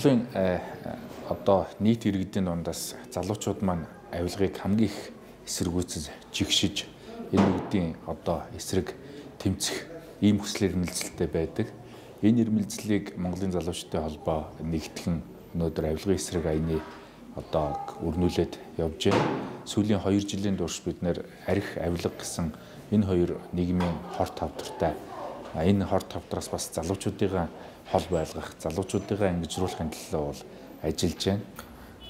Монголын одоо нийт иргэдийн дундаас залуучууд маань авилгыг хамгийн их эсэргүүцэж жигшиж энэ үеийн одоо эсрэг тэмцэх ийм хүслээр нэлзэлтэй байдаг. Энэ ирмэлзлийг Монголын залуучуудын холбоо нэгтгэн өнөөдөр авилгын эсрэг аяны одоо өрнүүлээд явж байна. Сүүлийн 2 жилийн турш бид нэр арх авилга гэсэн энэ хоёр нийгмийн хор тавтартай энэ хор тавтраас бас залуучуудын хол байлгах, залуучуудын ангижруулахын төлөө бол ажиллаж байна.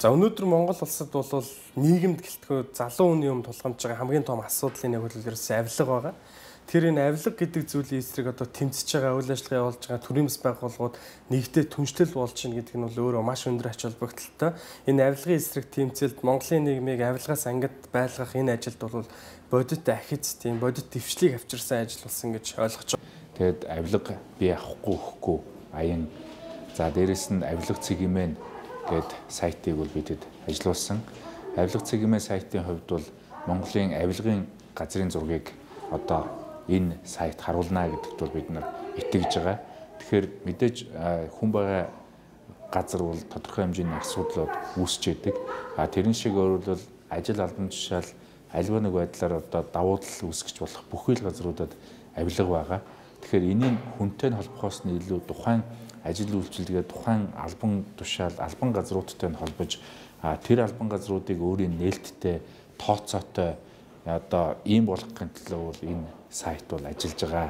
За өнөөдөр Монгол улсад бол нийгэмд гэлтгөө залуу хүний өмнө тулгамж байгаа хамгийн том асуудлын нэг бол ерөөсөө авилга байгаа. Тэгэхээр энэ авилга гэдэг зүйлийн эсрэг одоо тэмцэж байгаа, үйл ажиллагаа явуулж байгаа төрийн бас байгууллагууд нэгдээ түншлэл болж байна гэдэг нь бол өөрөө маш өндөр ач холбогдолтой. Энэ авилгын эсрэг тэмцэлд Монголын нийгмийг авилгаас ангид байлгах энэ ажилд бол бодит ахиц тийм бодит дэвшлийг авчирсан ажил болсон гэж ойлгож байна. Тэгэд авилга бий авахгүй өгөхгүй аян за дээрэс нь авилга цэгмэн гэд сайтыг бол бидэд ажиллуулсан. Авилга цэгмэн сайтын хувьд бол Монголын авилгын газрын зургийг одоо энэ сайт харуулна гэдэгт бол бид нар итгэж байгаа. Тэгэхээр мэдээж хүн байгаа газар бол тодорхой хэмжээний асуудлууд үүсч идэг. Тэрэн шиг өөрөлдвөл ажил албан тушаал альва нэг байдлаар одоо давуу тал үүсгэж болох бүхий л газруудад авилга байгаа. Тэгэхээр энийг хүнтэй холбохоос нь илүү тухайн ажил үйлчилгээ тухайн албан тушаал албан газруудтай нь холбож тэр албан газруудыг өөрийн нээлттэй тооцоотой одоо ийм болгохын төлөө бол энэ сайт бол ажиллаж байгаа.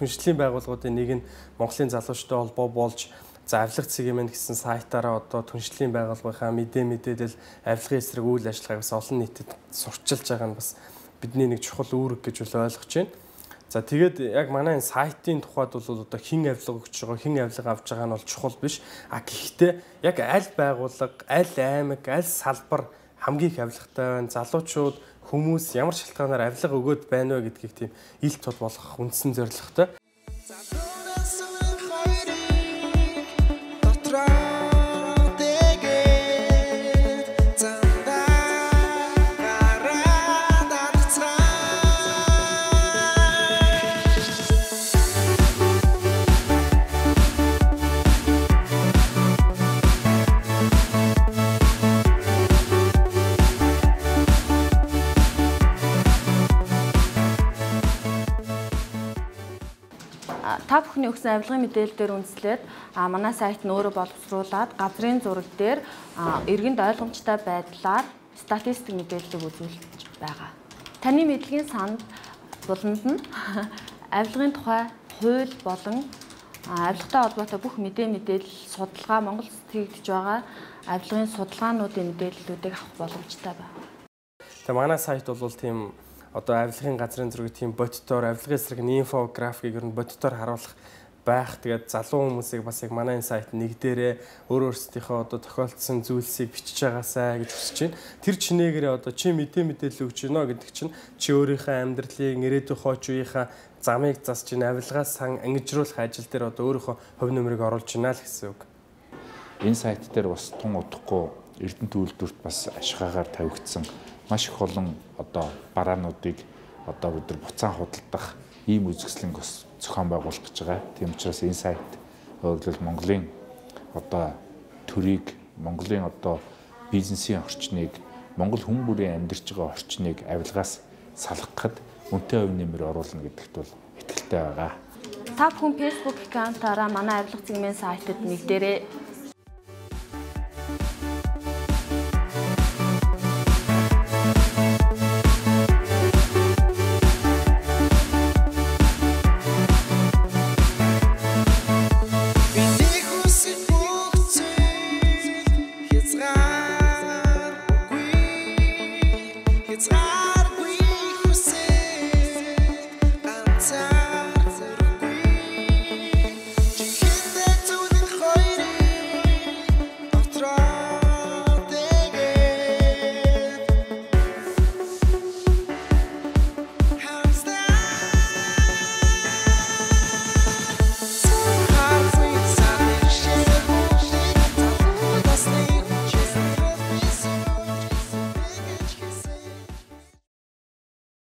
Түншлэлийн байгууллагуудын нэг нь Монголын залуучуудтай холбоо болж авилга цэгмэн гэсэн сайтаараа одоо түншлэлийн байгууллагынхаа мэдээлэл авилгын эсрэг үйл ажиллагааг бас олон нийтэд сурчилж байгаа нь бас бидний нэг чухал үүрэг гэж ойлгож байна. За тэгээд яг манай энэ сайтын тухайд бол одоо хэн авилга өгч байгаа, хэн авилга авч байгаа нь бол чухал биш. Гэхдээ яг аль байгууллага, аль аймаг, аль салбар хамгийн их авилгатай байна, залуучууд хүмүүс ямар шалтгаанаар авилга өгөөд байна вэ гэдгийг тийм илт тод болгох үндсэн зорилготой. Та бүхний өгсөн авилгын мэдээлэлээр үндэслээд манай сайт нь өөрөө боловсруулад газрын зураг дээр иргэнд ойлгомжтой байдлаар статистик мэдээллийг үзүүлж байгаа. Таны мэдлэгийн санд буланд нь авилгын тухай хууль болон авилгатай холбоотой бүх мэдээлэл судалгаа Монгол улсад хийгдэж байгаа авилгын судалгаануудын мэдээллүүдийг авах боломжтой байна. Тэгээ манай сайт бол тийм одоо авилгын газрын зургийг тийм бодитоор авилгын эсрэг инфографикийг ер нь бодитоор харуулах байх. Тэгээд залуу хүмүүсийг бас яг манай энэ сайт нэгдээрээ өөрсдийнхөө одоо тохиолдсон зүйлсийг бичиж байгаасаа гэж хүсэж байна. Тэр чинээгээрээ одоо чи мэдээлэл өгч гинэ гэдэг чинь чи өөрийнхөө амьдралыг ирээдүйн хойч үеийнхаа замыг засч ин авилгаас сан ангижруулах ажил дээр одоо өөрийнхөө хувь нэмрийг оруулж гинэ л гэсэн үг. Энэ сайт дээр бас тун удахгүй Эрдэнэт үйлдвэрт бас ашигаагаар тавигдсан маш их олон одоо бараануудыг одоо бид нар буцаан худалдах ийм үзэсгэлэнг бас зохион байгуулах гэж байгаа. Тийм учраас энэ сайт өөрөлдвөл Монголын одоо төрийг, Монголын одоо бизнесийн орчныг, Монгол хүн бүрийн амьдарч байгаа орчныг авилгаас салгахад үнэтэй хувь нэмэр оруулна гэдэгт бол итгэлтэй байгаа. Та бүхэн Facebook аккаунтаараа манай авилга цэгмэн сайтад нэгдээрээ